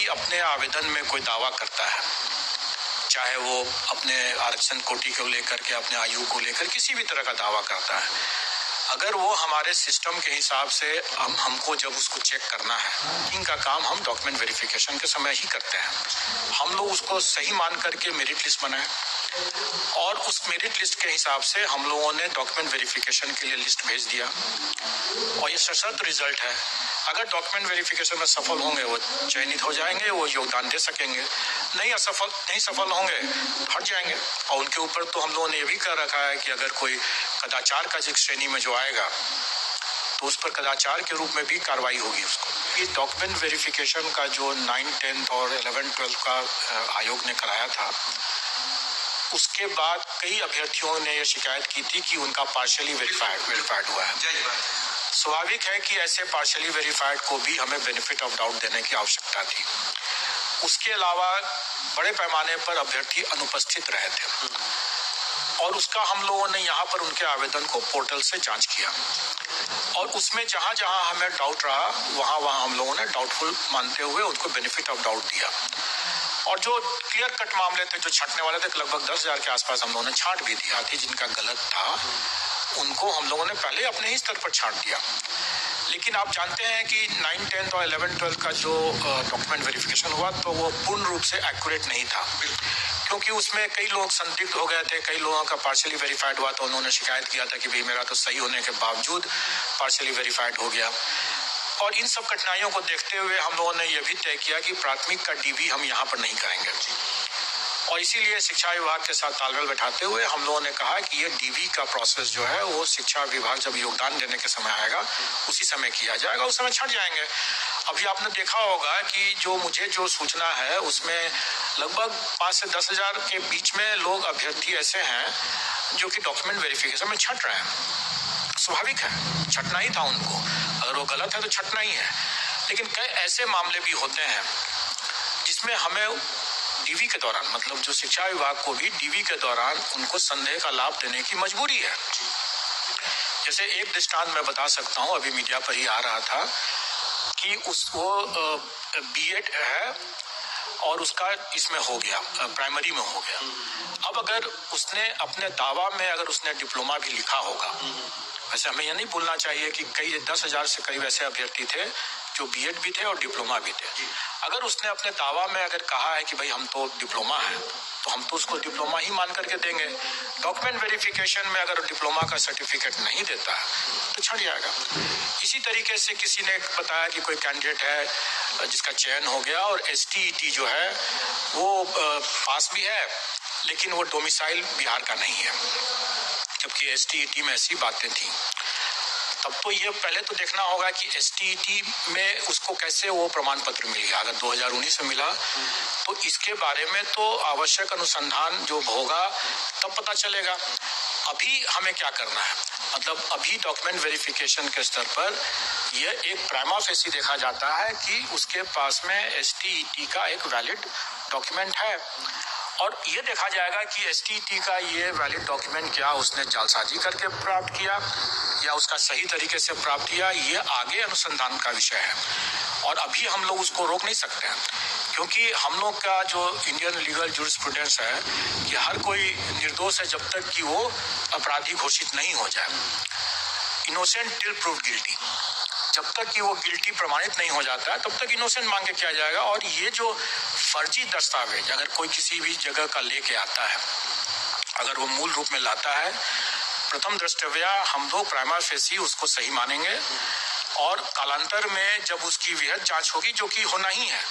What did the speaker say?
भी अपने आवेदन में कोई दावा करता है, चाहे वो अपने आरक्षण कोटि को लेकर के, अपने आयु को लेकर किसी भी तरह का दावा करता है, अगर वो हमारे सिस्टम के हिसाब से हमको जब उसको चेक करना है, इनका काम हम डॉक्यूमेंट वेरिफिकेशन के समय ही करते हैं। हम लोग उसको सही मान करके मेरिट लिस्ट बनाए और उस मेरिट लिस्ट के हिसाब से हम लोगों ने डॉक्यूमेंट वेरिफिकेशन के लिए लिस्ट भेज दिया और ये सशर्त रिजल्ट है। अगर डॉक्यूमेंट वेरिफिकेशन में सफल होंगे वो चयनित हो जाएंगे, वो योगदान दे सकेंगे, नहीं सफल होंगे हट जाएंगे। और उनके ऊपर तो हम लोगों ने ये भी कर रखा है कि अगर कोई कदाचार का जिस श्रेणी में जो आएगा तो उस पर कदाचार के रूप में भी कार्रवाई होगी उसको। ये डॉक्यूमेंट वेरिफिकेशन का जो 9, 10 और 11, 12 का आयोग ने कराया था, उसके बाद कई अभ्यर्थियों ने ये शिकायत की थी कि उनका पार्शियली वेरीफाइड हुआ है। स्वाभाविक है कि ऐसे पार्शियली वेरीफाइड को भी हमें बेनिफिट ऑफ डाउट देने की आवश्यकता थी। उसके अलावा बड़े पैमाने पर अभ्यर्थी अनुपस्थित रहे थे और उसका हम लोगों ने यहाँ पर उनके आवेदन को पोर्टल से जांच किया और उसमें जहाँ जहाँ हमें डाउट रहा वहाँ हम लोगों ने डाउटफुल मानते हुए उनको बेनिफिट ऑफ डाउट दिया। और जो क्लियर कट मामले थे, जो छांटने वाले थे, लगभग 10,000 के आसपास हम लोगों ने छांट भी दिया थी। जिनका गलत था उनको हम लोगों ने पहले अपने ही स्तर पर छांट दिया। लेकिन आप जानते हैं कि 9, 10 और 11, 12 का जो डॉक्यूमेंट वेरिफिकेशन हुआ तो वो पूर्ण रूप से एक्यूरेट नहीं था, क्योंकि उसमें कई लोग संदिग्ध हो गए थे। कई लोगों का पार्शियली वेरीफाइड हुआ तो उन्होंने शिकायत किया था कि भाई मेरा तो सही होने के बावजूद पार्शियली वेरीफाइड हो गया। और इन सब कठिनाइयों को देखते हुए हम लोगों ने यह भी तय किया कि प्राथमिक का डीवी हम यहाँ पर नहीं करेंगे और इसीलिए शिक्षा विभाग के साथ तालमेल बैठाते हुए हम लोगों ने कहा कि ये डीवी का प्रोसेस जो है वो शिक्षा विभाग जब योगदान देने के समय आएगा उसी समय किया जाएगा, उस समय छट जाएंगे। अभी आपने देखा होगा कि जो सूचना है उसमें लगभग 5 से 10,000 के बीच में लोग अभ्यर्थी ऐसे हैं जो कि डॉक्यूमेंट वेरिफिकेशन में छट रहे हैं। स्वाभाविक है, छटना ही था उनको, अगर वो गलत है तो छटना ही है। लेकिन कई ऐसे मामले भी होते हैं जिसमें हमें डीवी के दौरान, मतलब जो शिक्षा विभाग को भी डीवी के दौरान उनको संदेह का लाभ देने की मजबूरी है। जैसे एक दृष्टांत मैं बता सकता हूँ, अभी मीडिया पर ही आ रहा था कि वो बीएड है और उसका इसमें हो गया, प्राइमरी में हो गया। अब अगर उसने अपने दावा में अगर उसने डिप्लोमा भी लिखा होगा, वैसे हमें यह नहीं भूलना चाहिए कि कई 10,000 से करीब ऐसे अभ्यर्थी थे जो बीएड भी थे और डिप्लोमा भी थे। अगर उसने अपने दावा में अगर कहा है कि भाई हम तो डिप्लोमा है तो हम तो उसको डिप्लोमा ही मान करके देंगे। डॉक्यूमेंट वेरिफिकेशन में अगर डिप्लोमा का सर्टिफिकेट नहीं देता है तो छट जाएगा। इसी तरीके से किसी ने बताया कि कोई कैंडिडेट है जिसका चयन हो गया और STET जो है वो पास भी है लेकिन वो डोमिसाइल बिहार का नहीं है, जबकि STET में ऐसी बातें थी। तब तो ये पहले तो देखना होगा कि STET में उसको कैसे वो प्रमाण पत्र मिल गया। अगर 2019 में मिला तो इसके बारे में तो आवश्यक अनुसंधान जो होगा तब पता चलेगा। अभी हमें क्या करना है, मतलब अभी डॉक्यूमेंट वेरिफिकेशन के स्तर पर यह एक प्राइमा फेसी देखा जाता है कि उसके पास में STET का एक वैलिड डॉक्यूमेंट है और ये देखा जाएगा कि STET का ये वैलिड डॉक्यूमेंट क्या उसने जालसाजी करके प्राप्त किया या उसका सही तरीके से प्राप्त किया, ये आगे अनुसंधान का विषय है और अभी हम लोग उसको रोक नहीं सकते हैं, क्योंकि हम लोग का जो इंडियन लीगल जूरिस्प्रूडेंस है कि हर कोई निर्दोष है जब तक कि वो अपराधी घोषित नहीं हो जाए। इनोसेंट टिल प्रूव गिल्टी, जब तक कि वो गिल्टी प्रमाणित नहीं हो जाता है तब तक इनोसेंट मांग के किया जाएगा। और ये जो फर्जी दस्तावेज अगर कोई किसी भी जगह का लेके आता है, अगर वो मूल रूप में लाता है, प्रथम दृष्टव्या हम लोग प्राइमा फेसी उसको सही मानेंगे और कालांतर में जब उसकी वृहद जांच होगी, जो कि होना ही है,